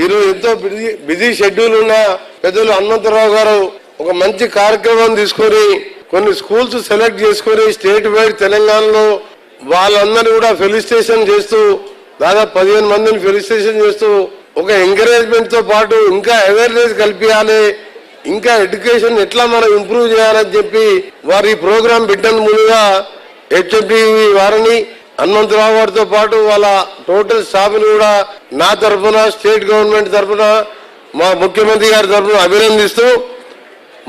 ఈరోజు ఎంతో busy schedule ఉన్న పెద్దలు హనుమంతరావు గారు ఒక మంచి కార్యక్రమం తీసుకొని కొన్ని స్కూల్స్ సెలెక్ట్ చేసుకొని స్టేట్ వైడ్ తెలంగాణలో వాళ్ళందరినీ కూడా ఫెలిసిటేషన్ చేస్తూ దాదాపు 15 మందిని ఫెలిసిటేషన్ చేస్తూ ఒక ఎంకరేజ్మెంట్ తో పాటు ఇంకా అవేర్నెస్ కల్పించాలి, ఇంకా ఎడ్యుకేషన్ ఎట్లా మనం ఇంప్రూవ్ చేయాలని చెప్పి వారు ఈ ప్రోగ్రాం పెట్టిన ముందుగా హెచ్ఎండి వారిని హనుమంతరావు గారితో పాటు వాళ్ళ టోటల్ స్టాఫ్ ని కూడా నా తరఫున స్టేట్ గవర్నమెంట్ తరఫున మా ముఖ్యమంత్రి గారి తరఫున అభినందిస్తూ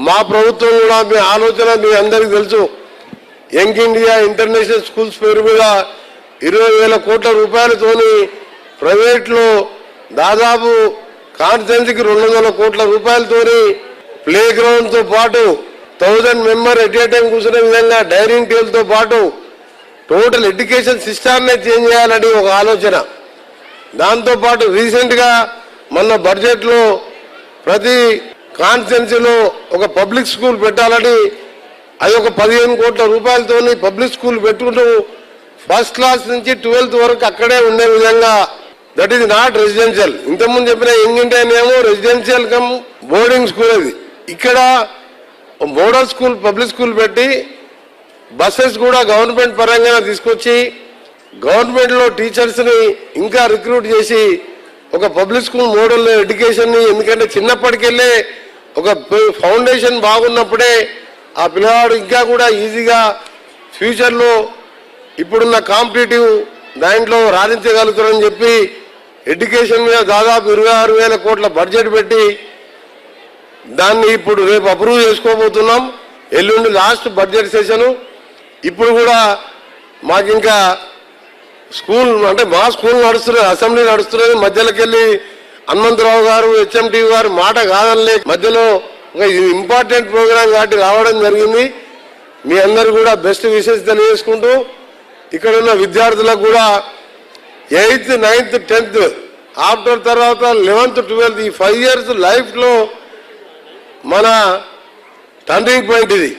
మా ప్రభుత్వం కూడా మీ ఆలోచన మీ అందరికీ తెలుసు, యంగ్ ఇండియా ఇంటర్నేషనల్ స్కూల్స్ పేరు మీద 20,000 కోట్ల రూపాయలతోని ప్రైవేట్ లో దాదాపు కాన్స్టిట్యున్సీకి 200 కోట్ల రూపాయలతోని ప్లే గ్రౌండ్ తో పాటు 1000 మెంబర్ ఎట్ ఏ టైం కూర్చునే విధంగా డైనింగ్ టేబుల్ తో పాటు టోటల్ ఎడ్యుకేషన్ సిస్టాన్ని చేంజ్ చేయాలని ఒక ఆలోచన. దాంతో పాటు రీసెంట్ గా మొన్న బడ్జెట్ లో ప్రతి కాన్స్టిట్యున్సీలో ఒక పబ్లిక్ స్కూల్ పెట్టాలని అది ఒక 15 కోట్ల రూపాయలతోని పబ్లిక్ స్కూల్ పెట్టుకుంటూ ఫస్ట్ క్లాస్ నుంచి 12th వరకు అక్కడే ఉండే విధంగా, దట్ ఈస్ నాట్ రెసిడెన్షియల్. ఇంతకుముందు చెప్పిన యంగ్ ఇండియా ఏమో రెసిడెన్షియల్ కమ్ బోర్డింగ్ స్కూల్, అది ఇక్కడ మోడల్ స్కూల్ పబ్లిక్ స్కూల్ పెట్టి బస్సెస్ కూడా గవర్నమెంట్ పరంగా తీసుకొచ్చి గవర్నమెంట్ లో టీచర్స్ ని ఇంకా రిక్రూట్ చేసి ఒక పబ్లిక్ స్కూల్ మోడల్ ఎడ్యుకేషన్ ని, ఎందుకంటే చిన్నప్పటికెళ్ళే ఒక ఫౌండేషన్ బాగున్నప్పుడే ఆ పిల్లవాడు ఇంకా కూడా ఈజీగా ఫ్యూచర్ లో ఇప్పుడున్న కాంపిటేటివ్ దాంట్లో రాణించగలుగుతారని చెప్పి ఎడ్యుకేషన్ మీద దాదాపు 26,000 కోట్ల బడ్జెట్ పెట్టి దాన్ని ఇప్పుడు రేపు అప్రూవ్ చేసుకోబోతున్నాం. ఎల్లుండి లాస్ట్ బడ్జెట్ సెషన్. ఇప్పుడు కూడా మాకు ఇంకా స్కూల్ అంటే మా స్కూల్ నడుస్తున్నది, అసెంబ్లీ నడుస్తున్నది. మధ్యలోకి వెళ్ళి హనుమంతరావు గారు హెచ్ఎండి గారు మాట కాదనలే మధ్యలో ఒక ఇంపార్టెంట్ ప్రోగ్రాం కాబట్టి రావడం జరిగింది. మీ అందరు కూడా బెస్ట్ విషెస్ తెలియజేసుకుంటూ ఇక్కడ ఉన్న విద్యార్థులకు కూడా 8th, 9th, 10th ఆఫ్టర్ తర్వాత 11th, 12th ఈ 5 years లైఫ్ లో మన టర్నింగ్ పాయింట్ ఇది.